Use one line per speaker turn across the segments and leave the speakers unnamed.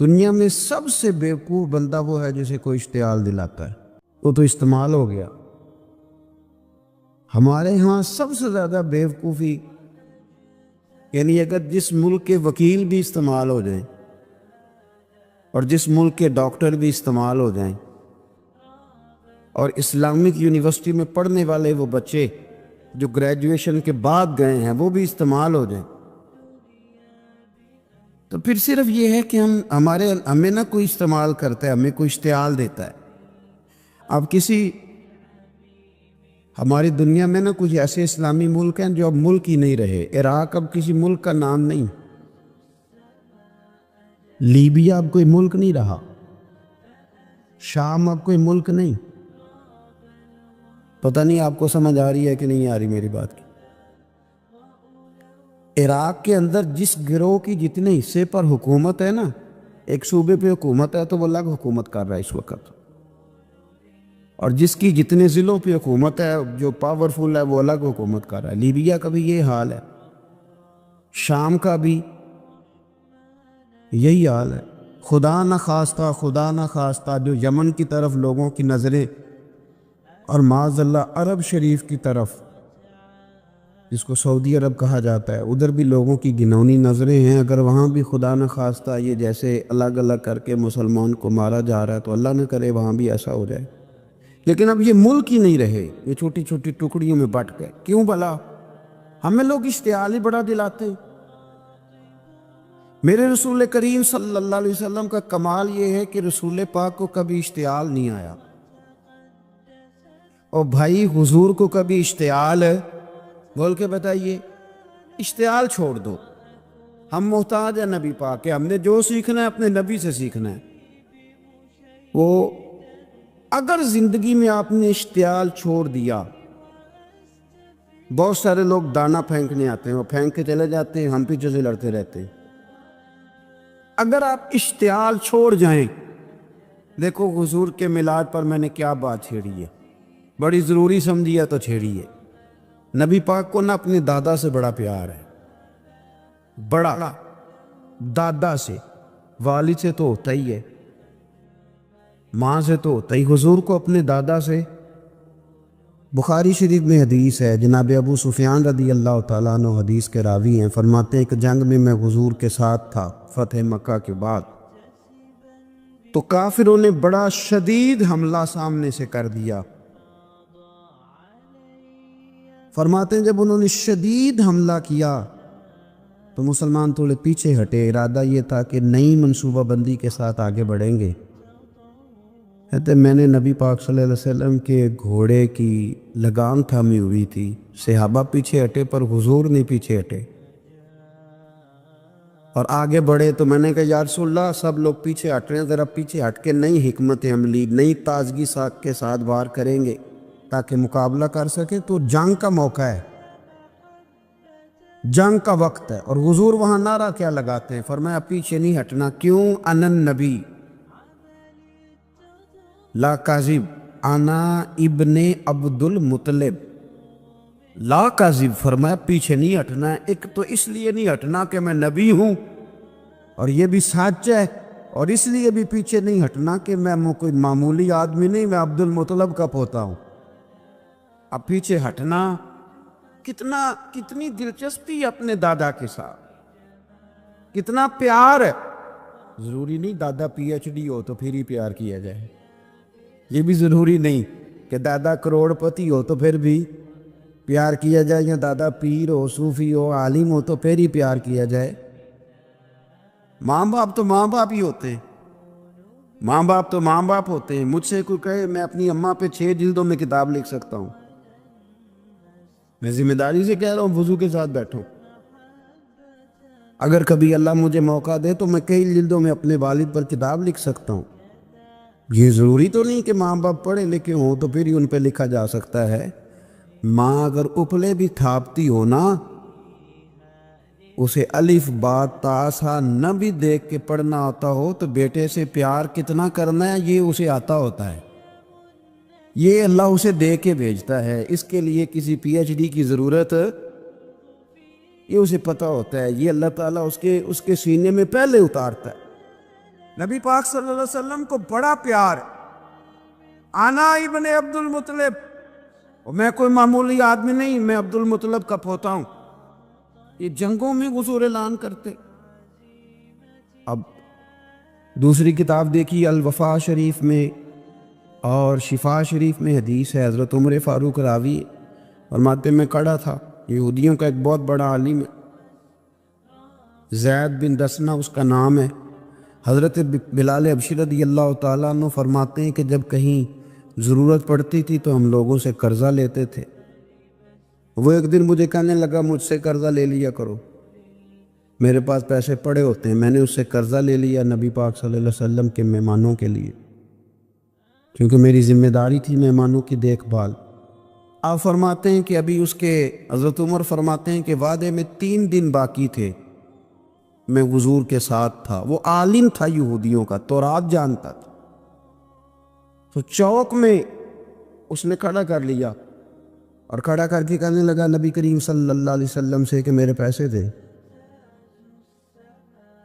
دنیا میں سب سے بیوقوف بندہ وہ ہے جسے کوئی اشتعال دلاتا ہے، وہ تو استعمال ہو گیا۔ ہمارے ہاں سب سے زیادہ بیوقوفی، یعنی اگر جس ملک کے وکیل بھی استعمال ہو جائیں اور جس ملک کے ڈاکٹر بھی استعمال ہو جائیں اور اسلامک یونیورسٹی میں پڑھنے والے وہ بچے جو گریجویشن کے بعد گئے ہیں وہ بھی استعمال ہو جائیں، تو پھر صرف یہ ہے کہ ہمیں نہ کوئی استعمال کرتا ہے، ہمیں کوئی اشتعال دیتا ہے۔ اب ہماری دنیا میں نا کچھ ایسے اسلامی ملک ہیں جو اب ملک ہی نہیں رہے۔ عراق اب کسی ملک کا نام نہیں، لیبیا اب کوئی ملک نہیں رہا، شام اب کوئی ملک نہیں۔ پتہ نہیں آپ کو سمجھ آ رہی ہے کہ نہیں آ رہی میری بات کی؟ عراق کے اندر جس گروہ کی جتنے حصے پر حکومت ہے نا، ایک صوبے پہ حکومت ہے تو وہ الگ حکومت کر رہا ہے اس وقت، اور جس کی جتنے ضلعوں پہ حکومت ہے جو پاورفل ہے وہ الگ حکومت کر رہا ہے۔ لیبیا کا بھی یہ حال ہے، شام کا بھی یہی حال ہے۔ خدا نہ خواستہ جو یمن کی طرف لوگوں کی نظریں اور معاذ اللہ عرب شریف کی طرف، جس کو سعودی عرب کہا جاتا ہے، ادھر بھی لوگوں کی گھناؤنی نظریں ہیں۔ اگر وہاں بھی خدا نہ خواستہ یہ جیسے الگ الگ کر کے مسلمان کو مارا جا رہا ہے تو اللہ نہ کرے وہاں بھی ایسا ہو جائے۔ لیکن اب یہ ملک ہی نہیں رہے، یہ چھوٹی چھوٹی ٹکڑیوں میں بٹ گئے۔ کیوں بھلا؟ ہمیں لوگ اشتعال ہی بڑا دلاتے ہیں۔ میرے رسول کریم صلی اللہ علیہ وسلم کا کمال یہ ہے کہ رسول پاک کو کبھی اشتعال نہیں آیا، اور بھائی حضور کو کبھی اشتعال بول کے بتائیے، اشتعال چھوڑ دو۔ ہم محتاج ہیں نبی پاک کے، ہم نے جو سیکھنا ہے اپنے نبی سے سیکھنا ہے۔ وہ اگر زندگی میں آپ نے اشتعال چھوڑ دیا، بہت سارے لوگ دانہ پھینکنے آتے ہیں، وہ پھینک کے چلے جاتے ہیں، ہم پیچھے سے لڑتے رہتے ہیں۔ اگر آپ اشتعال چھوڑ جائیں، دیکھو حضور کے میلاد پر میں نے کیا بات چھیڑی ہے، بڑی ضروری سمجھی ہے تو چھیڑی ہے۔ نبی پاک کو نہ اپنے دادا سے بڑا پیار ہے، بڑا دادا سے، والد سے تو ہوتا ہی ہے، ماں سے تو ہوتا ہی، حضور کو اپنے دادا سے۔ بخاری شریف میں حدیث ہے، جناب ابو سفیان رضی اللہ تعالیٰ عنہ حدیث کے راوی ہیں، فرماتے ہیں کہ جنگ میں حضور کے ساتھ تھا فتح مکہ کے بعد، تو کافروں نے بڑا شدید حملہ سامنے سے کر دیا۔ فرماتے ہیں جب انہوں نے شدید حملہ کیا تو مسلمان تھوڑے پیچھے ہٹے، ارادہ یہ تھا کہ نئی منصوبہ بندی کے ساتھ آگے بڑھیں گے۔ کہتے میں نے نبی پاک صلی اللہ علیہ وسلم کے گھوڑے کی لگام تھامی ہوئی تھی، صحابہ پیچھے ہٹے پر حضور نہیں پیچھے ہٹے اور آگے بڑھے، تو میں نے کہا یا رسول اللہ سب لوگ پیچھے ہٹ رہے ہیں، ذرا پیچھے ہٹ کے نئی حکمت عملی، نئی تازگی کے ساتھ وار کریں گے تاکہ مقابلہ کر سکے۔ تو جنگ کا موقع ہے، جنگ کا وقت ہے، اور حضور وہاں نعرہ کیا لگاتے ہیں؟ فرمایا پیچھے نہیں ہٹنا۔ کیوں؟ انا النبی لا کاذب، انا ابن عبد المطلب لا کاذب۔ فرمایا پیچھے نہیں ہٹنا ہے، ایک تو اس لیے نہیں ہٹنا کہ میں نبی ہوں اور یہ بھی سچ ہے، اور اس لیے بھی پیچھے نہیں ہٹنا کہ میں کوئی معمولی آدمی نہیں، میں عبد المطلب کا پوتا ہوں۔ اب پیچھے ہٹنا کتنی دلچسپی اپنے دادا کے ساتھ، کتنا پیار ہے۔ ضروری نہیں دادا پی ایچ ڈی ہو تو پھر ہی پیار کیا جائے، یہ بھی ضروری نہیں کہ دادا کروڑ پتی ہو تو پھر بھی پیار کیا جائے، یا دادا پیر ہو، صوفی ہو، عالم ہو تو پھر ہی پیار کیا جائے۔ ماں باپ تو ماں باپ ہی ہوتے ہیں، ماں باپ تو ماں باپ ہوتے ہیں۔ مجھ سے کوئی کہے میں اپنی اماں پہ 6 جلدوں میں کتاب لکھ سکتا ہوں، میں ذمہ داری سے کہہ رہا ہوں، وضو کے ساتھ بیٹھوں۔ اگر کبھی اللہ مجھے موقع دے تو میں کئی جلدوں میں اپنے والد پر کتاب لکھ سکتا ہوں۔ یہ ضروری تو نہیں کہ ماں باپ پڑھے لکھے ہوں تو پھر ہی ان پہ لکھا جا سکتا ہے۔ ماں اگر اپلے بھی تھاپتی ہو نا، اسے الف با تا سا نہ بھی دیکھ کے پڑھنا آتا ہو تو بیٹے سے پیار کتنا کرنا ہے یہ اسے آتا ہوتا ہے، یہ اللہ اسے دے کے بھیجتا ہے، اس کے لیے کسی پی ایچ ڈی کی ضرورت یہ اسے پتہ ہوتا ہے، یہ اللہ تعالیٰ اس کے سینے میں پہلے اتارتا ہے۔ نبی پاک صلی اللہ علیہ وسلم کو بڑا پیار ہے۔ آنا ابن عبد المطلب، اور میں کوئی معمولی آدمی نہیں، میں عبد المطلب کا پوتا ہوں۔ یہ جنگوں میں حضور اعلان کرتے۔ اب دوسری کتاب دیکھی الوفا شریف میں اور شفا شریف میں حدیث ہے، حضرت عمر فاروق راوی فرماتے میں کھڑا تھا، یہودیوں کا ایک بہت بڑا عالم ہے، زید بن دسنہ اس کا نام ہے۔ حضرت بلال حبشی رضی اللہ تعالیٰ عنہ فرماتے ہیں کہ جب کہیں ضرورت پڑتی تھی تو ہم لوگوں سے قرضہ لیتے تھے۔ وہ ایک دن مجھے کہنے لگا مجھ سے قرضہ لے لیا کرو، میرے پاس پیسے پڑے ہوتے ہیں۔ میں نے اس سے قرضہ لے لیا نبی پاک صلی اللہ علیہ وسلم کے مہمانوں کے لیے، کیونکہ میری ذمہ داری تھی مہمانوں کی دیکھ بھال۔ آپ فرماتے ہیں کہ ابھی اس کے حضرت عمر فرماتے ہیں کہ وعدے میں 3 دن باقی تھے، میں حضور کے ساتھ تھا۔ وہ عالم تھا یہودیوں کا، تورات جانتا تھا۔ تو چوک میں اس نے کھڑا کر لیا اور کھڑا کر کے کہنے لگا نبی کریم صلی اللہ علیہ وسلم سے کہ میرے پیسے دے۔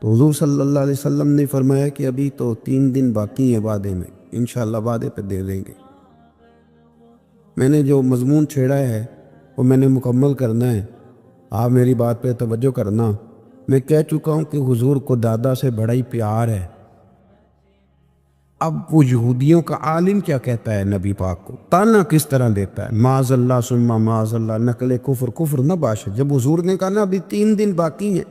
تو حضور صلی اللہ علیہ وسلم نے فرمایا کہ ابھی تو 3 دن باقی ہیں وعدے میں، انشاءاللہ وعدے پہ دے دیں گے۔ میں نے جو مضمون چھیڑا ہے وہ میں نے مکمل کرنا ہے، آپ میری بات پہ توجہ کرنا۔ میں کہہ چکا ہوں کہ حضور کو دادا سے بڑا ہی پیار ہے۔ اب وہ یہودیوں کا عالم کیا کہتا ہے نبی پاک کو، تانا کس طرح دیتا ہے، معاذ اللہ ثم معاذ اللہ، نقل کفر نہ باش۔ جب حضور نے کہا نا ابھی 3 دن باقی ہیں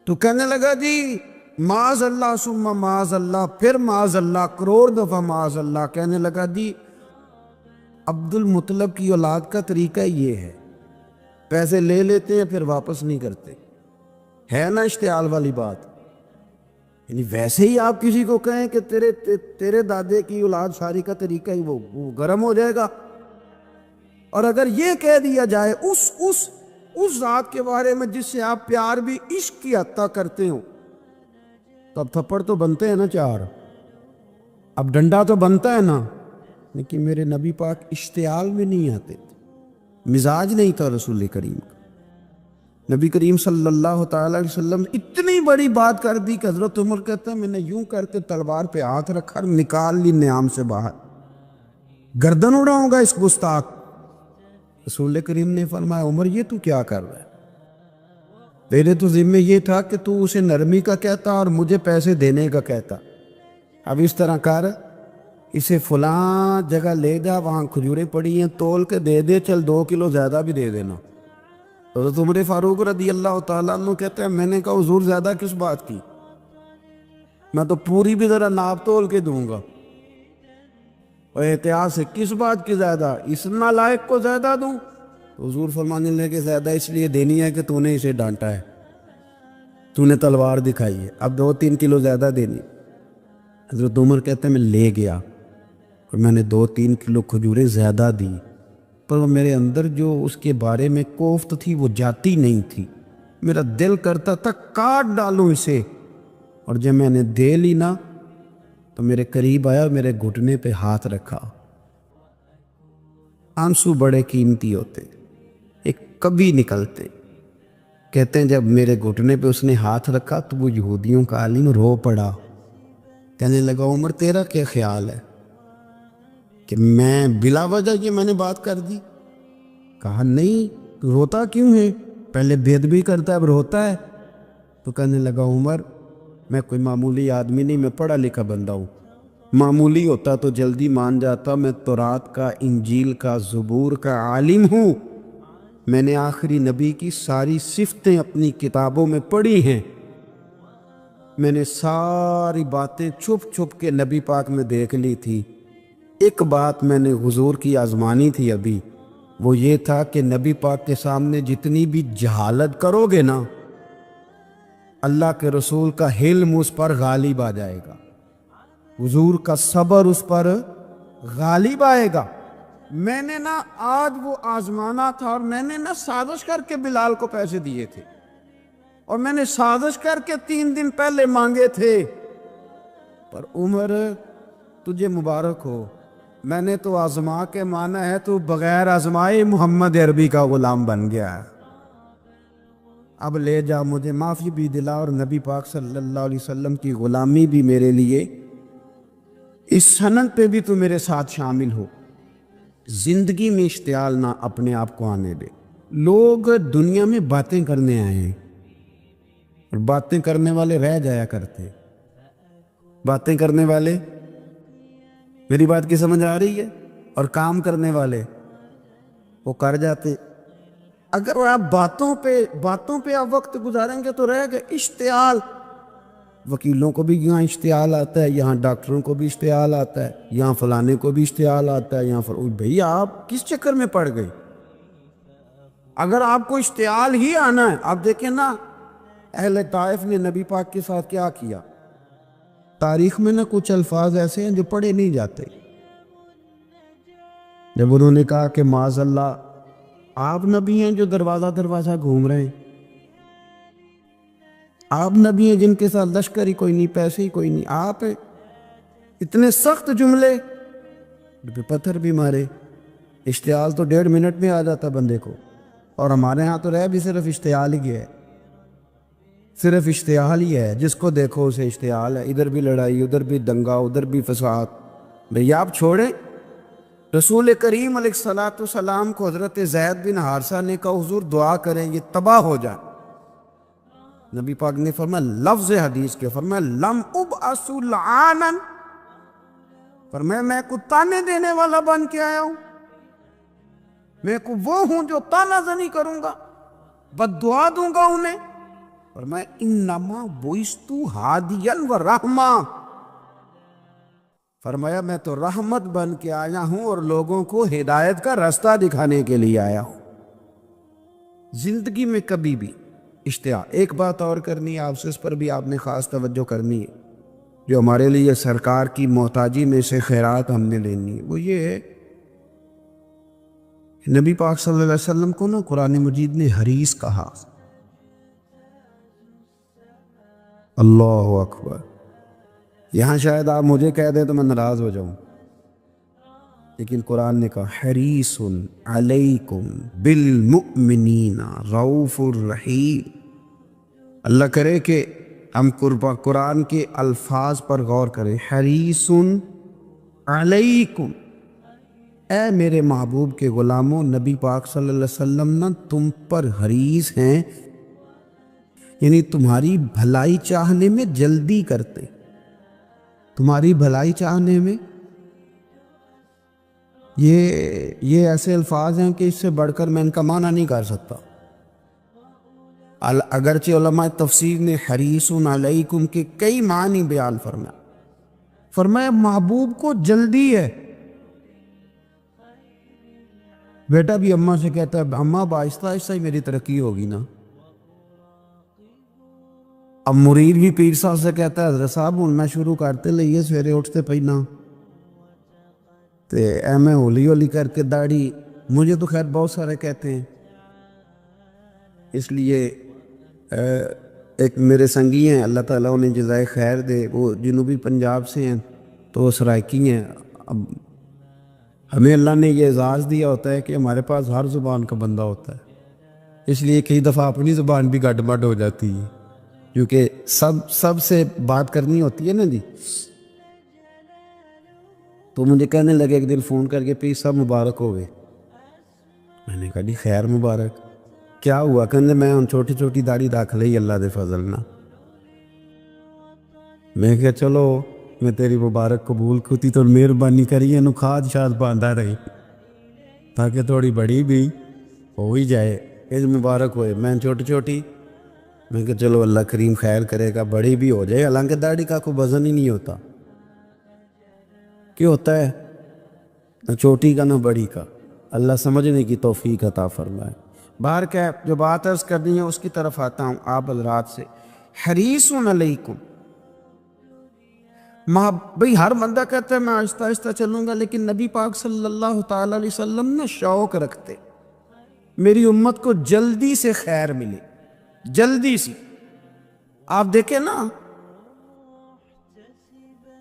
تو کہنے لگا جی معاذ اللہ ثم معاذ اللہ، پھر معاذ اللہ، کروڑ دفعہ معاذ اللہ۔ کہنے لگا جی عبد المطلب کی اولاد کا طریقہ یہ ہے، پیسے لے لیتے ہیں پھر واپس نہیں کرتے، ہے نا اشتعال والی بات۔ یعنی ویسے ہی آپ کسی کو کہیں کہ تیرے دادے کی اولاد ساری کا طریقہ ہی وہ گرم ہو جائے گا۔ اور اگر یہ کہہ دیا جائے اس ذات کے بارے میں جس سے آپ پیار بھی عشق کی حد تک کرتے ہو، تو اب تھپڑ تو بنتے ہیں نا 4، اب ڈنڈا تو بنتا ہے نا۔ لیکن میرے نبی پاک اشتعال میں نہیں آتے تھے، مزاج نہیں تھا رسول کریم کا۔ نبی کریم صلی اللہ تعالیٰ علیہ وسلم اتنی بڑی بات کر دی کہ حضرت عمر کہتا ہے میں نے یوں کر کے تلوار پہ ہاتھ رکھا اور نکال لی نیام سے باہر، گردن اڑاؤں گا اس گستاخ۔ رسول کریم نے فرمایا عمر یہ تو کیا کر رہا ہے، تیرے تو ذمہ یہ تھا کہ تو اسے نرمی کا کہتا اور مجھے پیسے دینے کا کہتا۔ اب اس طرح کر، اسے فلاں جگہ لے جا، وہاں کھجوریں پڑی ہیں تول کے دے دے، چل 2 کلو زیادہ بھی دے دینا۔ حضرت عمر فاروق رضی اللہ تعالیٰ عنہ کہتے ہیں میں نے کہا حضور زیادہ کس بات کی، میں تو پوری بھی ذرا ناپ تول کے دوں گا۔ اور احتیاط سے کس بات کی زیادہ، اس نالائق کو زیادہ دوں؟ تو حضور فرمانے لگے زیادہ اس لیے دینی ہے کہ تو نے اسے ڈانٹا ہے، تو نے تلوار دکھائی ہے، اب 2-3 کلو زیادہ دینی۔ حضرت عمر کہتے ہیں میں لے گیا اور میں نے 2-3 کلو کھجوریں زیادہ دی، پر وہ میرے اندر جو اس کے بارے میں کوفت تھی وہ جاتی نہیں تھی، میرا دل کرتا تھا کاٹ ڈالوں اسے۔ اور جب میں نے دے لی نا تو میرے قریب آیا، میرے گھٹنے پہ ہاتھ رکھا۔ آنسو بڑے قیمتی ہوتے، ایک کبھی نکلتے۔ کہتے ہیں جب میرے گھٹنے پہ اس نے ہاتھ رکھا تو وہ یہودیوں کا عالم رو پڑا، کہنے لگا عمر تیرا کیا خیال ہے کہ میں بلا وجہ یہ میں نے بات کر دی؟ کہا نہیں، روتا کیوں ہے، پہلے بید بھی کرتا ہے اب روتا ہے۔ تو کہنے لگا عمر میں کوئی معمولی آدمی نہیں، میں پڑھا لکھا بندہ ہوں، معمولی ہوتا تو جلدی مان جاتا، میں تورات کا، انجیل کا، زبور کا عالم ہوں، میں نے آخری نبی کی ساری صفتیں اپنی کتابوں میں پڑھی ہیں، میں نے ساری باتیں چھپ چھپ کے نبی پاک میں دیکھ لی تھی۔ ایک بات میں نے حضور کی آزمانی تھی ابھی، وہ یہ تھا کہ نبی پاک کے سامنے جتنی بھی جہالت کرو گے نا، اللہ کے رسول کا حلم اس پر غالب آ جائے گا، حضور کا صبر اس پر غالب آئے گا۔ میں نے نا آج وہ آزمانا تھا، اور میں نے نا سازش کر کے بلال کو پیسے دیے تھے، اور میں نے سازش کر کے 3 دن پہلے مانگے تھے، پر عمر تجھے مبارک ہو، میں نے تو آزما کے مانا ہے، تو بغیر آزمائے محمد عربی کا غلام بن گیا ہے۔ اب لے جا، مجھے معافی بھی دلا اور نبی پاک صلی اللہ علیہ وسلم کی غلامی بھی میرے لیے، اس سنت پہ بھی تو میرے ساتھ شامل ہو۔ زندگی میں اشتعال نہ اپنے آپ کو آنے دے۔ لوگ دنیا میں باتیں کرنے آئے ہیں اور باتیں کرنے والے رہ جایا کرتے، باتیں کرنے والے، میری بات کی سمجھ آ رہی ہے، اور کام کرنے والے وہ کر جاتے۔ اگر آپ باتوں پہ آپ وقت گزاریں گے تو رہ گئے اشتعال۔ وکیلوں کو بھی یہاں اشتعال آتا ہے، یہاں ڈاکٹروں کو بھی اشتعال آتا ہے، یہاں فلانے کو بھی اشتعال آتا ہے، یہاں بھئی آپ کس چکر میں پڑ گئے؟ اگر آپ کو اشتعال ہی آنا ہے، آپ دیکھیں نا اہل طائف نے نبی پاک کے ساتھ کیا کیا۔ تاریخ میں نا کچھ الفاظ ایسے ہیں جو پڑھے نہیں جاتے۔ جب انہوں نے کہا کہ معاذ اللہ، آپ نبی ہیں جو دروازہ دروازہ گھوم رہے ہیں، آپ نبی ہیں جن کے ساتھ لشکر ہی کوئی نہیں، پیسے ہی کوئی نہیں، آپ ہیں؟ اتنے سخت جملے پہ پتھر بھی مارے۔ اشتعال تو 1.5 منٹ میں آ جاتا بندے کو، اور ہمارے ہاں تو رہ بھی صرف اشتعال ہی ہے، صرف اشتعال ہی ہے، جس کو دیکھو اسے اشتعال ہے، ادھر بھی لڑائی، ادھر بھی دنگا، ادھر بھی فساد۔ بھئی آپ چھوڑیں۔ رسول کریم علیہ السلام کو حضرت زید بن حارثہ نے کہا حضور دعا کریں یہ تباہ ہو جائے۔ نبی پاک نے فرمایا، لفظ حدیث کے فرمایا، لم ابعث لعانا، فرمایا میں کو تانے دینے والا بن کے آیا ہوں، میں کو وہ ہوں جو تانا زنی کروں گا، بد دعا دوں گا انہیں۔ فرمایا انما بعثت ہادیا و رحمہ، فرمایا میں تو رحمت بن کے آیا ہوں اور لوگوں کو ہدایت کا راستہ دکھانے کے لیے آیا ہوں۔ زندگی میں کبھی بھی اشتعال۔ ایک بات اور کرنی ہے آپ سے، اس پر بھی آپ نے خاص توجہ کرنی ہے، جو ہمارے لیے سرکار کی محتاجی میں سے خیرات ہم نے لینی ہے، وہ یہ ہے نبی پاک صلی اللہ علیہ وسلم کو نا قرآن مجید نے حریص کہا۔ اللہ اکبر۔ یہاں شاید آپ مجھے کہہ دیں تو میں ناراض ہو جاؤں، لیکن قرآن نے کہا حریص علیکم بالمؤمنین رؤوف الرحیم۔ اللہ کرے کہ ہم قرآن کے الفاظ پر غور کریں۔ حریص علیکم، اے میرے محبوب کے غلاموں، نبی پاک صلی اللہ علیہ وسلم نا تم پر حریص ہیں، یعنی تمہاری بھلائی چاہنے میں جلدی کرتے، تمہاری بھلائی چاہنے میں۔ یہ ایسے الفاظ ہیں کہ اس سے بڑھ کر میں ان کا معنی نہیں کر سکتا۔ اگرچہ علماء تفسیر نے حریص علیکم کے کئی معنی بیان فرمایا محبوب کو جلدی ہے۔ بیٹا بھی اماں سے کہتا ہے اماں آہستہ آہستہ ہی میری ترقی ہوگی نا۔ اب مرید بھی پیر صاحب سے کہتا ہے حضرت صاحب ہوں میں شروع کرتے لئیے سویرے اٹھتے پہنا تے میں ہولی ہولی کر کے داڑھی، مجھے تو خیر بہت سارے کہتے ہیں، اس لیے ایک میرے سنگی ہیں اللہ تعالیٰ انہیں جزائے خیر دے، وہ جنوبی پنجاب سے ہیں تو وہ سرائکی ہیں۔ اب ہمیں اللہ نے یہ اعزاز دیا ہوتا ہے کہ ہمارے پاس ہر زبان کا بندہ ہوتا ہے، اس لیے کئی دفعہ اپنی زبان بھی گڈ مڈ ہو جاتی ہے، کیونکہ سب سے بات کرنی ہوتی ہے نا جی۔ تو مجھے کہنے لگے ایک دن فون کر کے پیر صاحب مبارک ہو گئے۔ میں نے کہا جی خیر مبارک، کیا ہوا؟ کہنے میں ان چھوٹی چھوٹی داڑھی رکھ لئی اللہ دے فضل نہ۔ میں کہا چلو میں تیری مبارک قبول کتی تو مہربانی کریے نو کھاد شاد باندھا رہی تاکہ تھوڑی بڑی بھی ہو ہی جائے، اس مبارک ہوئے۔ میں چھوٹی چھوٹی، میں کہا چلو اللہ کریم خیر کرے گا، بڑی بھی ہو جائے، حالانکہ داڑھی کا کوئی وزن ہی نہیں ہوتا، کیوں ہوتا ہے؟ نہ چھوٹی کا نہ بڑی کا، اللہ سمجھنے کی توفیق عطا فرمائے۔ باہر کیا جو بات عرض کرنی ہے اس کی طرف آتا ہوں آپ حضرات سے۔ حریص علیکم، بھئی ہر بندہ کہتا ہے میں آہستہ آہستہ چلوں گا، لیکن نبی پاک صلی اللہ تعالی علیہ وسلم نے شوق رکھتے میری امت کو جلدی سے خیر ملے، جلدی سے۔ آپ دیکھیں نا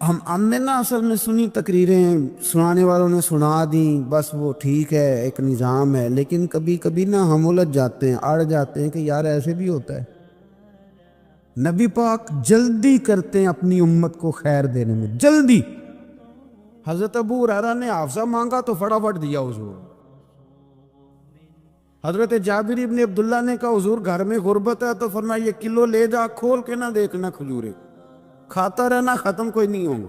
ہم نے نا اصل میں سنی تقریریں، سنانے والوں نے سنا دیں، بس وہ ٹھیک ہے، ایک نظام ہے، لیکن کبھی کبھی نا ہم الجھ جاتے ہیں، اڑ جاتے ہیں کہ یار ایسے بھی ہوتا ہے۔ نبی پاک جلدی کرتے ہیں اپنی امت کو خیر دینے میں، جلدی۔ حضرت ابو ہریرہ نے حافظہ مانگا تو فٹافٹ دیا حضور۔ حضرت جابر ابن عبداللہ نے کہا حضور گھر میں غربت ہے، تو فرمایا یہ کلو لے جا، کھول کے نہ دیکھنا کھجورے، کھاتا رہنا، ختم کوئی نہیں ہوگا۔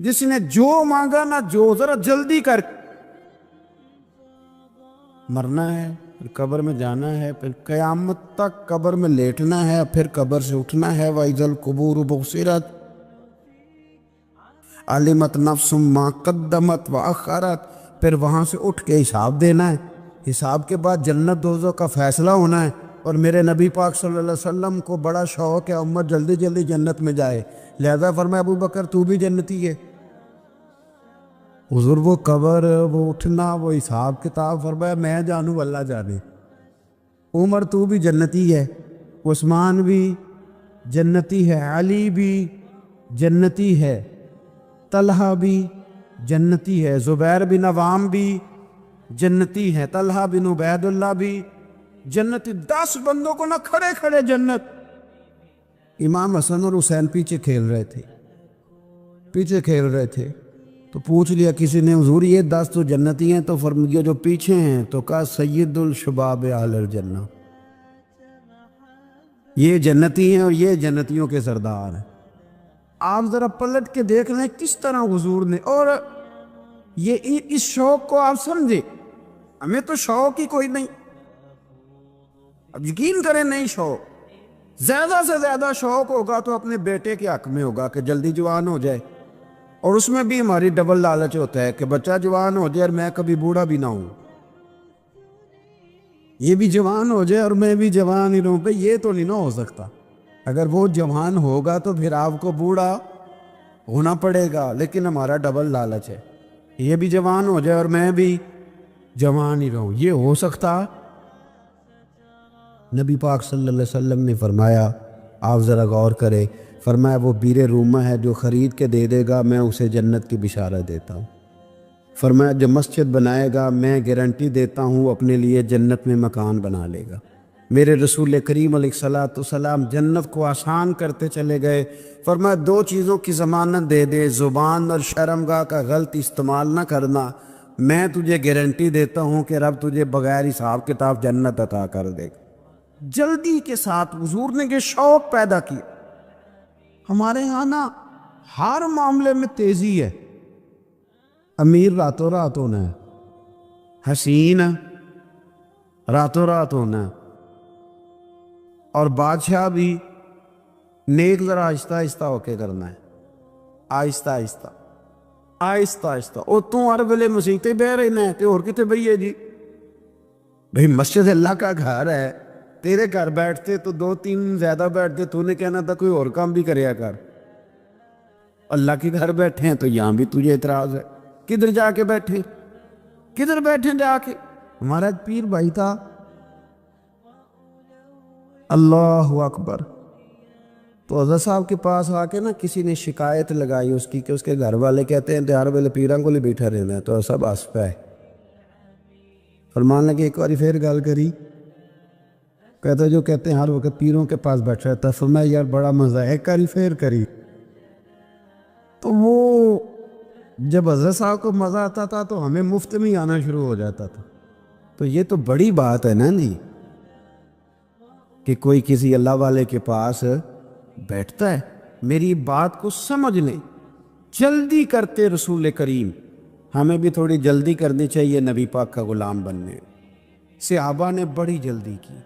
جس نے جو مانگا نا، جو ذرا جلدی کر، مرنا ہے، پھر قبر میں جانا ہے، پھر قیامت تک قبر میں لیٹنا ہے، پھر قبر سے اٹھنا ہے۔ وَإِذَا الْقُبُورُ بُعْثِرَتْ عَلِمَتْ نَفْسٌ مَا قَدَّمَتْ وَأَخَّرَتْ، پھر وہاں سے اٹھ کے حساب دینا ہے۔ حساب کے بعد جنت دوزخ کا فیصلہ ہونا ہے۔ اور میرے نبی پاک صلی اللہ علیہ وسلم کو بڑا شوق ہے امت جلدی جلدی جنت میں جائے، لہذا فرمایا ابو بکر تو بھی جنتی ہے۔ حضور وہ قبر، وہ اٹھنا، وہ حساب کتاب، فرمایا میں جانوں اللہ جانے۔ عمر تو بھی جنتی ہے، عثمان بھی جنتی ہے، علی بھی جنتی ہے، طلحہ بھی جنتی ہے، زبیر بن عوام بھی جنتی ہے، طلحہ بن عبید اللہ بھی جنتی۔ 10 بندوں کو نہ کھڑے کھڑے جنت۔ امام حسن اور حسین پیچھے کھیل رہے تھے تو پوچھ لیا کسی نے حضور یہ 10 تو جنتی ہیں، تو فرمایا جو پیچھے ہیں، تو کہا سید الشباب اہل الجنہ، یہ جنتی ہیں اور یہ جنتیوں کے سردار ہیں۔ آپ ذرا پلٹ کے دیکھ لیں کس طرح حضور نے، اور یہ اس شوق کو آپ سمجھے، ہمیں تو شوق ہی کوئی نہیں۔ اب یقین کریں نہیں شوق، زیادہ سے زیادہ شوق ہوگا تو اپنے بیٹے کے حق میں ہوگا کہ جلدی جوان ہو جائے، اور اس میں بھی ہماری ڈبل لالچ ہوتا ہے کہ بچہ جوان ہو جائے اور میں کبھی بوڑھا بھی نہ ہوں، یہ بھی جوان ہو جائے اور میں بھی جوان ہی رہوں۔ بھئی یہ تو نہیں نہ ہو سکتا، اگر وہ جوان ہوگا تو پھر آپ کو بوڑھا ہونا پڑے گا، لیکن ہمارا ڈبل لالچ ہے، یہ بھی جوان ہو جائے اور میں بھی جوان ہی رہوں، یہ ہو سکتا؟ نبی پاک صلی اللہ علیہ وسلم نے فرمایا، آپ ذرا غور کریں، فرمایا وہ بیر رومہ ہے جو خرید کے دے دے گا میں اسے جنت کی بشارت دیتا ہوں۔ فرمایا جو مسجد بنائے گا میں گارنٹی دیتا ہوں اپنے لیے جنت میں مکان بنا لے گا۔ میرے رسول کریم علیہ الصلوۃ والسلام جنت کو آسان کرتے چلے گئے، فرمایا 2 چیزوں کی ضمانت دے دے، زبان اور شرمگاہ کا غلط استعمال نہ کرنا، میں تجھے گارنٹی دیتا ہوں کہ رب تجھے بغیر حساب کتاب جنت عطا کر دے گا۔ جلدی کے ساتھ حضور نے یہ شوق پیدا کیا۔ ہمارے ہاں نا ہر معاملے میں تیزی ہے، امیر راتوں رات ہونا ہے، حسین راتوں رات ہونا ہے، اور بادشاہ بھی نیک ذرا آہستہ آہستہ ہو کے کرنا ہے، آہستہ آہستہ آہستہ آہستہ۔ اور تو ہر ویلے مسیحتے بہ رہنا ہے تو اور کتے بھئی ہے جی؟ بھئی مسجد اللہ کا گھر ہے، تیرے گھر بیٹھتے تو 2-3 زیادہ بیٹھتے، تو نے کہنا تھا کوئی اور کام بھی کریا کر۔ اللہ کے گھر بیٹھے ہیں تو یہاں بھی تجھے اعتراض ہے، کدھر جا کے بیٹھے، کدھر بیٹھے جا کے؟ ہمارا ایک پیر بھائی تھا، اللہ اکبر، تو حضرت صاحب کے پاس آ کے نا کسی نے شکایت لگائی اس کی کہ اس کے گھر والے کہتے ہیں ہر ویلے پیران کو لے بیٹھا رہنا ہے، تو سب ہنس پہ فرمان لگے، ایک باری پھر گل کری، کہتا جو کہتے ہیں ہر وقت پیروں کے پاس بیٹھا رہتا، فرمایا یار بڑا مزہ ہے، ایک باری پھر کری۔ تو وہ جب حضرت صاحب کو مزہ آتا تھا تو ہمیں مفت میں آنا شروع ہو جاتا تھا۔ تو یہ تو بڑی بات ہے نا جی کہ کوئی کسی اللہ والے کے پاس بیٹھتا ہے۔ میری بات کو سمجھ لیں، جلدی کرتے رسول کریم، ہمیں بھی تھوڑی جلدی کرنی چاہیے نبی پاک کا غلام بننے۔ صحابہ نے بڑی جلدی کی،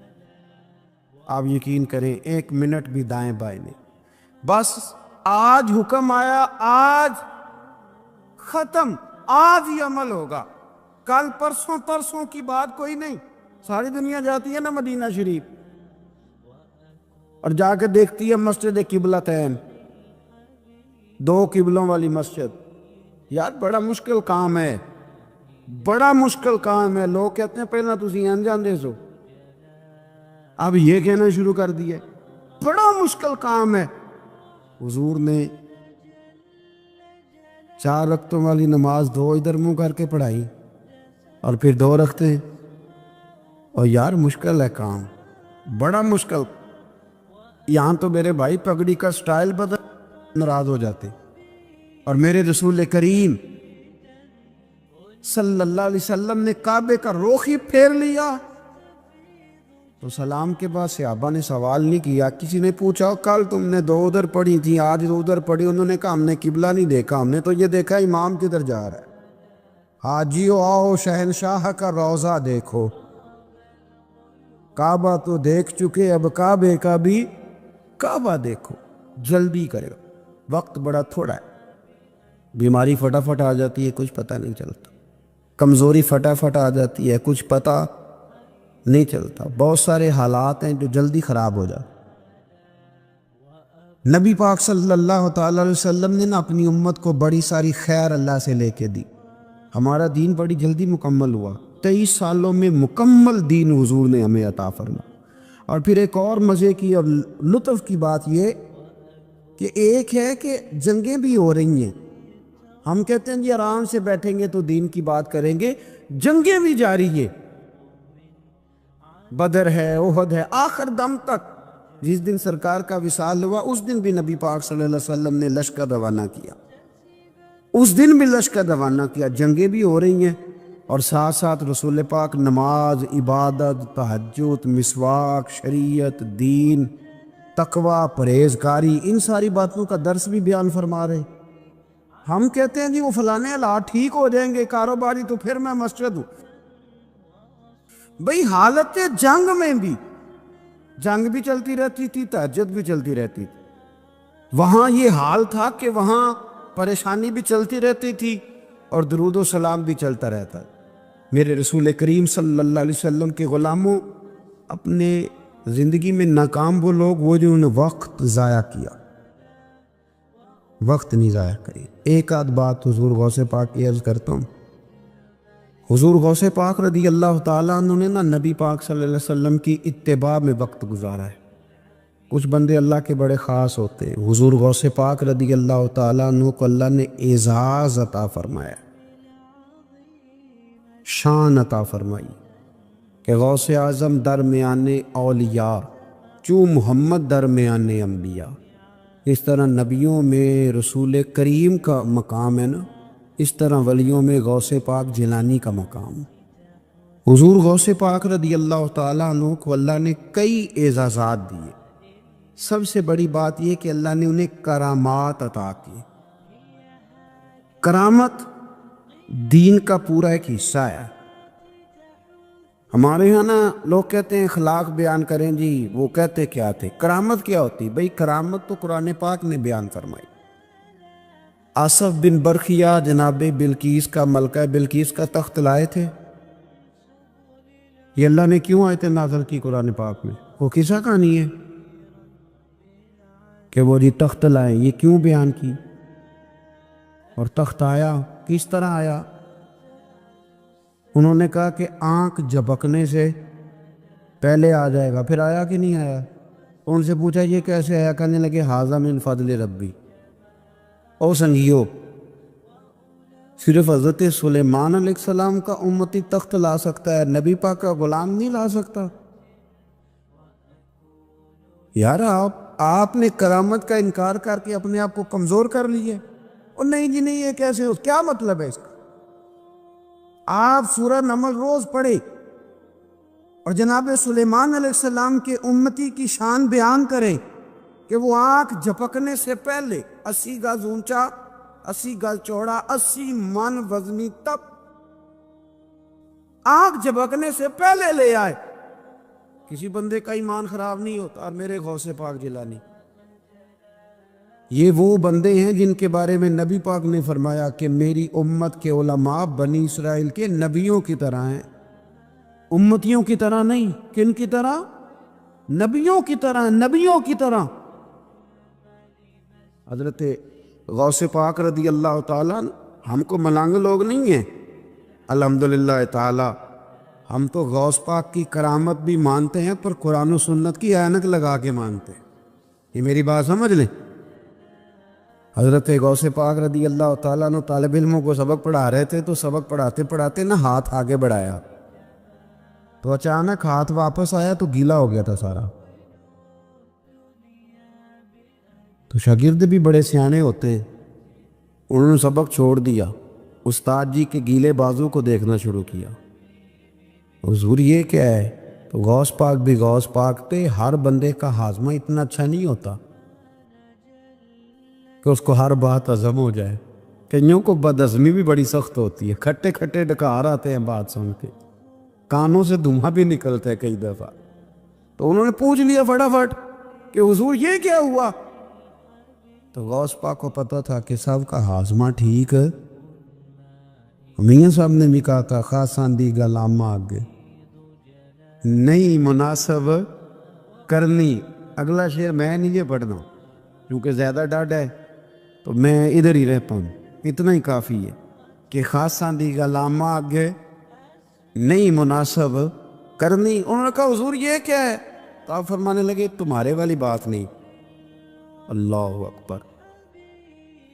آپ یقین کریں 1 منٹ بھی دائیں بائیں نہیں، بس آج حکم آیا، آج ختم، آج ہی عمل ہوگا، کل پرسوں کی بات کوئی نہیں۔ ساری دنیا جاتی ہے نا مدینہ شریف اور جا کے دیکھتی ہے مسجد قبلتین، 2 قبلوں والی مسجد، یار بڑا مشکل کام ہے، بڑا مشکل کام ہے۔ لوگ کہتے ہیں پہلے تسی انجان دے سو، اب یہ کہنا شروع کر دیا بڑا مشکل کام ہے۔ حضور نے 4 رکعتوں والی نماز 2 ادھر منہ کر کے پڑھائی اور پھر 2 رکھتے ہیں. اور یار مشکل ہے کام، بڑا مشکل. یہاں تو میرے بھائی پگڑی کا سٹائل بدل ناراض ہو جاتے، اور میرے رسول کریم صلی اللہ علیہ وسلم نے کعبے کا رخ ہی پھیر لیا تو سلام کے بعد صحابہ نے سوال نہیں کیا. کسی نے پوچھا کل تم نے 2 ادھر پڑھی تھی، آج 2 ادھر پڑھی. انہوں نے کہا ہم نے قبلہ نہیں دیکھا، ہم نے تو یہ دیکھا امام کدھر جا رہا ہے. حاجیو آؤ شہنشاہ کا روضہ دیکھو، کعبہ تو دیکھ چکے، اب کعبے کا بھی کعبہ دیکھو. جلدی کرے، وقت بڑا تھوڑا ہے. بیماری فٹافٹ آ جاتی ہے، کچھ پتہ نہیں چلتا. کمزوری فٹافٹ آ جاتی ہے، کچھ پتہ نہیں چلتا. بہت سارے حالات ہیں جو جلدی خراب ہو جاتے. نبی پاک صلی اللہ تعالی علیہ وسلم نے اپنی امت کو بڑی ساری خیر اللہ سے لے کے دی. ہمارا دین بڑی جلدی مکمل ہوا. 23 سالوں میں مکمل دین حضور نے ہمیں عطا فرمایا. اور پھر ایک اور مزے کی اور لطف کی بات یہ کہ ایک ہے کہ جنگیں بھی ہو رہی ہیں. ہم کہتے ہیں جی آرام سے بیٹھیں گے تو دین کی بات کریں گے، جنگیں بھی جاری ہیں. بدر ہے، احد ہے، آخر دم تک. جس دن سرکار کا وصال ہوا اس دن بھی نبی پاک صلی اللہ علیہ وسلم نے لشکر روانہ کیا، اس دن بھی لشکر روانہ کیا. جنگیں بھی ہو رہی ہیں اور ساتھ ساتھ رسول پاک نماز، عبادت، تہجد، مسواک، شریعت، دین، تقوی، پرہیزگاری، ان ساری باتوں کا درس بھی بیان فرما رہے. ہم کہتے ہیں جی وہ فلانے حالات ٹھیک ہو جائیں گے کاروباری تو پھر میں مسجد ہوں. بھئی حالت جنگ میں بھی جنگ بھی چلتی رہتی تھی، تہجد بھی چلتی رہتی تھی. وہاں یہ حال تھا کہ وہاں پریشانی بھی چلتی رہتی تھی اور درود و سلام بھی چلتا رہتا. میرے رسول کریم صلی اللہ علیہ وسلم کے غلاموں، اپنے زندگی میں ناکام وہ لوگ وہ جنہوں نے وقت ضائع کیا. وقت نہیں ضائع کری. ایک آدھ بات حضور غوث پاک کی عرض کرتا ہوں. حضور غوث پاک رضی اللہ تعالیٰ عنہ نے نبی پاک صلی اللہ علیہ وسلم کی اتباع میں وقت گزارا ہے. کچھ بندے اللہ کے بڑے خاص ہوتے ہیں. حضور غوث پاک رضی اللہ تعالیٰ عنہ کو اللہ نے اعزاز عطا فرمایا، شان عطا فرمائی کہ غوث اعظم درمیان اولیاء، چوں محمد درمیان انبیاء. اس طرح نبیوں میں رسول کریم کا مقام ہے نا، اس طرح ولیوں میں غوث پاک جیلانی کا مقام. حضور غوث پاک رضی اللہ تعالیٰ عنہ کو اللہ نے کئی اعزازات دیے. سب سے بڑی بات یہ کہ اللہ نے انہیں کرامات عطا کی. کرامت دین کا پورا ایک حصہ ہے. ہمارے یہاں نا لوگ کہتے ہیں اخلاق بیان کریں جی، وہ کہتے کیا تھے؟ کرامت کیا ہوتی؟ بھئی کرامت تو قرآن پاک نے بیان فرمائی. آصف بن برخیہ جناب بلقیس کا، ملکہ بلقیس کا تخت لائے تھے. یہ اللہ نے کیوں آیت نازل کی قرآن پاک میں؟ وہ قصہ کہانی ہے کہ وہ جی تخت لائے، یہ کیوں بیان کی؟ اور تخت آیا کس طرح آیا؟ انہوں نے کہا کہ آنکھ جھپکنے سے پہلے آ جائے گا. پھر آیا کہ نہیں آیا؟ ان سے پوچھا یہ کیسے آیا؟ کہنے لگے ھذا من فضل ربی. او سنگیو، صرف حضرت سلیمان علیہ السلام کا امتی تخت لا سکتا ہے، نبی پاک کا غلام نہیں لا سکتا؟ یار آپ نے کرامت کا انکار کر کے اپنے آپ کو کمزور کر لیے. اور نہیں جی نہیں، یہ کیسے ہو؟ کیا مطلب ہے اس کا؟ آپ سورہ نمل روز پڑھے اور جناب سلیمان علیہ السلام کے امتی کی شان بیان کریں کہ وہ آنکھ جھپکنے سے پہلے 80 گز اونچا، 80 گز چوڑا، 80 من وزنی تب آنکھ جھپکنے سے پہلے لے آئے. کسی بندے کا ایمان خراب نہیں ہوتا. اور میرے غوث پاک جیلانی، یہ وہ بندے ہیں جن کے بارے میں نبی پاک نے فرمایا کہ میری امت کے علماء بنی اسرائیل کے نبیوں کی طرح ہیں، امتیوں کی طرح نہیں. کن کی طرح؟ نبیوں کی طرح، نبیوں کی طرح. حضرت غوث پاک رضی اللہ تعالیٰ، ہم کو ملانگ لوگ نہیں ہیں الحمدللہ تعالی. ہم تو غوث پاک کی کرامت بھی مانتے ہیں پر قرآن و سنت کی عینک لگا کے مانتے ہیں. یہ میری بات سمجھ لیں. حضرت غوث پاک رضی اللہ تعالیٰ عنہ طالب علموں کو سبق پڑھا رہے تھے، تو سبق پڑھاتے پڑھاتے نا ہاتھ آگے بڑھایا، تو اچانک ہاتھ واپس آیا تو گیلا ہو گیا تھا سارا۔ تو شاگرد بھی بڑے سیانے ہوتے ہیں، انہوں نے سبق چھوڑ دیا، استاد جی کے گیلے بازو کو دیکھنا شروع کیا۔ حضور یہ کیا ہے؟ تو غوث پاک بھی غوث پاک تھے، ہر بندے کا ہاضمہ اتنا اچھا نہیں ہوتا کہ اس کو ہر بات ہضم ہو جائے۔ کئیوں کو بدہضمی بھی بڑی سخت ہوتی ہے، کھٹے کھٹے ڈکار آتے ہیں بات سن کے، کانوں سے دھواں بھی نکلتا ہے کئی دفعہ۔ تو انہوں نے پوچھ لیا فٹافٹ کہ حضور یہ کیا ہوا؟ تو غوث پاک کو پتہ تھا کہ سب کا ہاضمہ ٹھیک ہے۔ میاں صاحب نے بھی کہا تھا خاصاں دی گل عامہ آگے نہیں مناسب کرنی۔ اگلا شعر میں نہیں یہ پڑھنا کیونکہ زیادہ ڈاڈ ہے، تو میں ادھر ہی رہتا ہوں، اتنا ہی کافی ہے کہ خاصاں دی گل عامہ آگے نہیں مناسب کرنی۔ انہوں نے کہا حضور یہ کیا ہے؟ تو آپ فرمانے لگے تمہارے والی بات نہیں۔ اللہ اکبر۔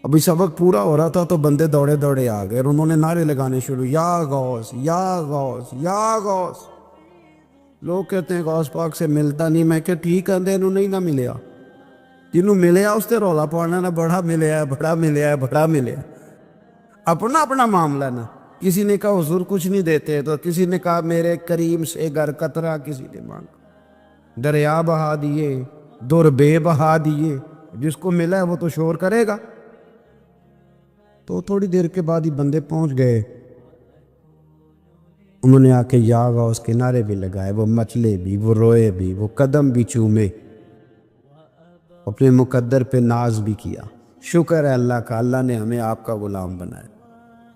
ابھی سبق پورا ہو رہا تھا تو بندے دوڑے دوڑے آ گئے اور انہوں نے نعرے لگانے شروع، یا غوث یا غوث یا غوث۔ لوگ کہتے ہیں غوث پاک سے ملتا نہیں، میں کہ ٹھیک ہے انہوں نہیں نہ ملیا، جنہوں ملیا اس سے رولا پانا نہ بڑا ملیا بڑا ملیا بڑا ملیا، اپنا اپنا معاملہ نا۔ کسی نے کہا حضور کچھ نہیں دیتے، تو کسی نے کہا میرے کریم سے گر قطرہ کسی نے مانگا، دریا بہا دیے در بے بہا دیے، جس کو ملا ہے وہ تو شور کرے گا۔ تو تھوڑی دیر کے بعد ہی بندے پہنچ گئے، انہوں نے آ کے یا غوث کے نعرے بھی لگائے، وہ مچلے بھی، وہ روئے بھی، وہ قدم بھی چومے، اپنے مقدر پہ ناز بھی کیا۔ شکر ہے اللہ کا، اللہ نے ہمیں آپ کا غلام بنایا،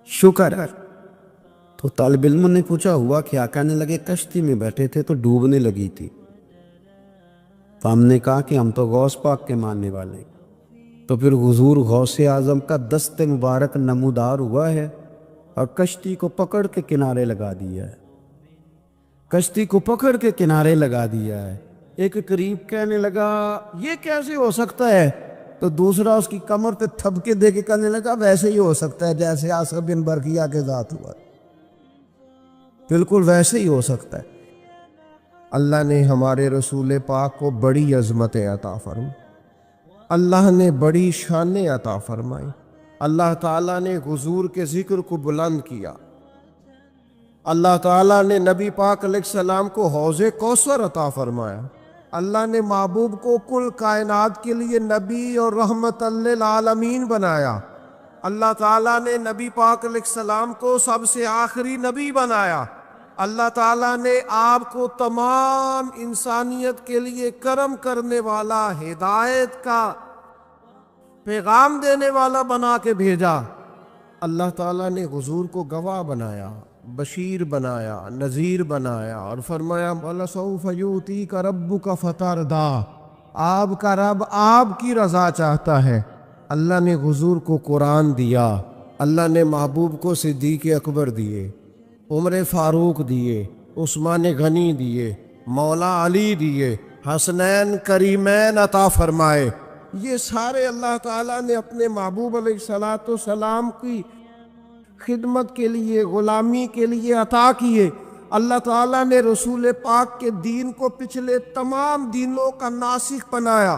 شکر ہے۔ تو طالب علموں نے پوچھا ہوا کیا؟ کہنے لگے کشتی میں بیٹھے تھے تو ڈوبنے لگی تھی، تو ہم نے کہا کہ ہم تو غوث پاک کے ماننے والے ہیں۔ تو پھر حضور غوث اعظم کا دست مبارک نمودار ہوا ہے اور کشتی کو پکڑ کے کنارے لگا دیا ہے، کشتی کو پکڑ کے کنارے لگا دیا ہے۔ ایک قریب کہنے لگا یہ کیسے ہو سکتا ہے؟ تو دوسرا اس کی کمر پہ تھپکے دے کے کہنے لگا ویسے ہی ہو سکتا ہے جیسے آصف بن برقیہ کے ذات ہوا، بالکل ویسے ہی ہو سکتا ہے۔ اللہ نے ہمارے رسول پاک کو بڑی عظمتیں عطا فرمائی، اللہ نے بڑی شانیں عطا فرمائی، اللہ تعالیٰ نے حضور کے ذکر کو بلند کیا، اللہ تعالیٰ نے نبی پاک علیہ السلام کو حوض کوثر عطا فرمایا، اللہ نے محبوب کو کل کائنات کے لیے نبی اور رحمت للعالمین بنایا، اللہ تعالیٰ نے نبی پاک علیہ السلام کو سب سے آخری نبی بنایا، اللہ تعالیٰ نے آپ کو تمام انسانیت کے لیے کرم کرنے والا، ہدایت کا پیغام دینے والا بنا کے بھیجا، اللہ تعالیٰ نے حضور کو گواہ بنایا، بشیر بنایا، نذیر بنایا، اور فرمایا وَلَسَوْفَ يُؤْتِيكَ رَبُّكَ فَتَرْضَىٰ، آپ کا رب آپ کی رضا چاہتا ہے۔ اللہ نے حضور کو قرآن دیا، اللہ نے محبوب کو صدیق اکبر دیے، عمر فاروق دیے، عثمان غنی دیے، مولا علی دیے، حسنین کریمین عطا فرمائے۔ یہ سارے اللہ تعالیٰ نے اپنے محبوب علیہ السلام کی خدمت کے لیے، غلامی کے لیے عطا کیے۔ اللہ تعالیٰ نے رسول پاک کے دین کو پچھلے تمام دینوں کا ناسخ بنایا،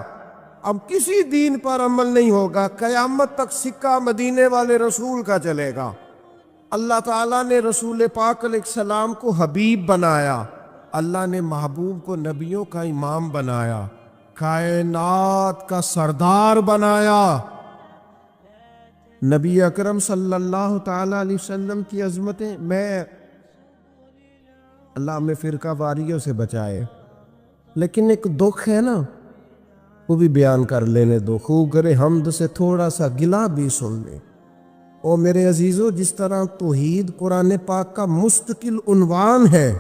اب کسی دین پر عمل نہیں ہوگا، قیامت تک سکہ مدینے والے رسول کا چلے گا۔ اللہ تعالیٰ نے رسول پاک علیہ السلام کو حبیب بنایا، اللہ نے محبوب کو نبیوں کا امام بنایا، کائنات کا سردار بنایا۔ نبی اکرم صلی اللہ تعالیٰ علیہ وسلم کی عظمتیں، میں اللہ ہمیں فرقہ واریوں سے بچائے، لیکن ایک دکھ ہے نا، وہ بھی بیان کر لینے دو، خوب کرے حمد سے تھوڑا سا گلہ بھی سن لیں۔ او میرے عزیزو، جس طرح توحید قرآن پاک کا مستقل عنوان ہے،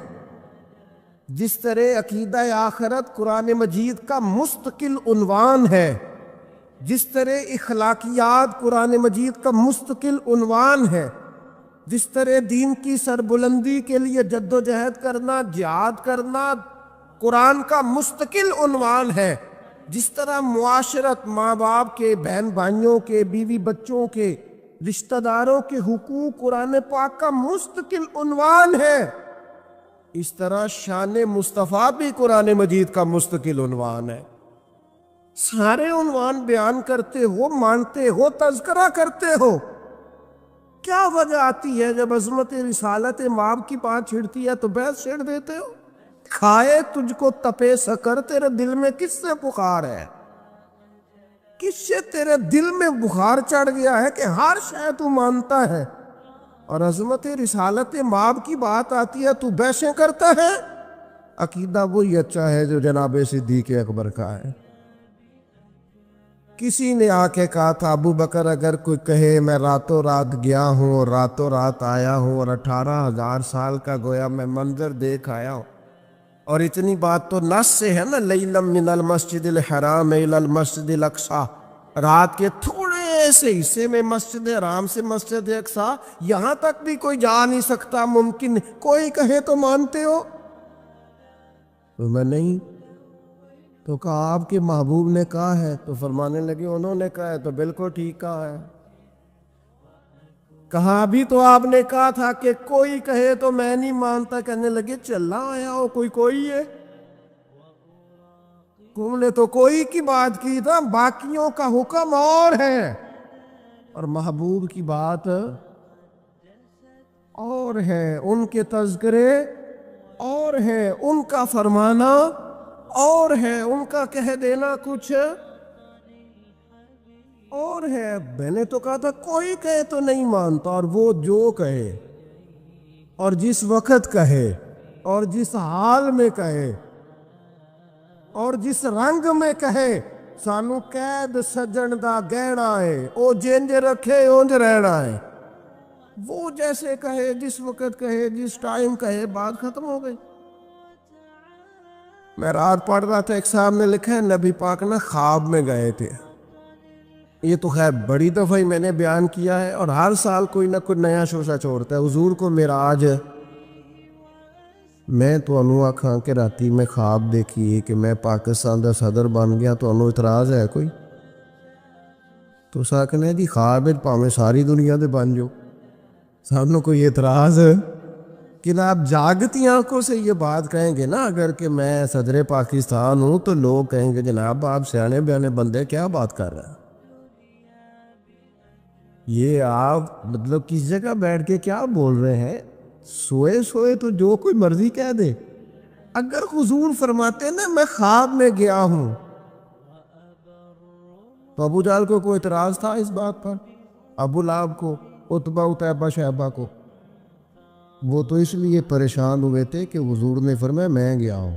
جس طرح عقیدہ آخرت قرآن مجید کا مستقل عنوان ہے، جس طرح اخلاقیات قرآن مجید کا مستقل عنوان ہے، جس طرح دین کی سربلندی کے لیے جد و جہد کرنا، جہاد کرنا قرآن کا مستقل عنوان ہے،
جس طرح معاشرت ماں باپ کے، بہن بھائیوں کے، بیوی بچوں کے، رشتہ داروں کے حقوق قرآن پاک کا مستقل عنوان ہے، اس طرح شان مصطفیٰ بھی قرآن مجید کا مستقل عنوان ہے۔ سارے عنوان بیان کرتے ہو، مانتے ہو، تذکرہ کرتے ہو، کیا وجہ آتی ہے جب عظمت رسالت مآب کی بات چھڑتی ہے تو بحث چھیڑ دیتے ہو؟ کھائے تجھ کو تپے سکر، تیرے دل میں کس سے بخار ہے؟ کس سے تیرے دل میں بخار چڑھ گیا ہے کہ ہر شے تو مانتا ہے، اور عظمت رسالت مآب کی بات آتی ہے تو بحثیں کرتا ہے؟ عقیدہ وہی اچھا ہے جو جناب صدیق اکبر کا ہے۔ کسی نے آ کے کہا تھا ابو بکر اگر کوئی کہے میں راتوں رات گیا ہوں اور راتوں رات آیا ہوں اور 18,000 سال کا گویا میں منظر دیکھ آیا ہوں، اور اتنی بات تو نص سے ہے نا، لیلم من المسجد الحرام الی المسجد الاقصی، رات کے تھوڑے سے حصے میں مسجد حرام سے مسجد اقصی یہاں تک بھی کوئی جا نہیں سکتا، ممکن کوئی کہے تو مانتے ہو؟ تو میں نہیں، تو کہا آپ کے محبوب نے کہا ہے، تو فرمانے لگے انہوں نے کہا ہے تو بالکل ٹھیک کہا ہے۔ کہا ابھی تو آپ نے کہا تھا کہ کوئی کہے تو میں نہیں مانتا، کہنے لگے چلا آیا ہو کوئی ہے، تم نے تو کوئی کی بات کی تھا، باقیوں کا حکم اور ہے اور محبوب کی بات اور ہے، ان کے تذکرے اور ہیں، ان کا فرمانا اور ہے، ان کا کہہ دینا کچھ اور ہے۔ میں نے تو کہا تھا کوئی کہے تو نہیں مانتا، اور وہ جو کہے اور جس وقت کہے اور جس حال میں کہے اور جس رنگ میں کہے، سانو قید سجن دا گہنا ہے، او جنج رکھے اونج رہنا ہے، وہ جیسے کہے، جس وقت کہے، جس ٹائم کہے، بات ختم ہو گئی۔ میں رات پڑھ رہا تھا، ایک صاحب نے لکھا ہے نبی پاک نہ خواب میں گئے تھے، یہ تو خیر بڑی دفعہ ہی میں نے بیان کیا ہے، اور ہر سال کوئی نہ کوئی نیا شوشہ چھوڑتا ہے۔ حضور کو معراج، میں تو انہوں آکھاں کہ راتی میں خواب دیکھی کہ میں پاکستان دا صدر بن گیا، تو انہوں اعتراض ہے کوئی؟ تو ساکنے جی خواب پاویں ساری دنیا دے بن جو، سانوں کوئی اعتراض کہ آپ جاگتی آنکھوں سے یہ بات کہیں گے نا، اگر کہ میں صدر پاکستان ہوں تو لوگ کہیں گے جناب آپ سیانے بیانے بندے کیا بات کر رہے ہیں، یہ آپ مطلب کس جگہ بیٹھ کے کیا بول رہے ہیں؟ سوئے سوئے تو جو کوئی مرضی کہہ دے۔ اگر حضور فرماتے نا میں خواب میں گیا ہوں، تو ابو جہل کو کوئی اعتراض تھا اس بات پر؟ ابو لہب کو، عتبہ اتیبہ شیبہ کو؟ وہ تو اس لیے پریشان ہوئے تھے کہ حضور نے فرمایا میں گیا ہوں۔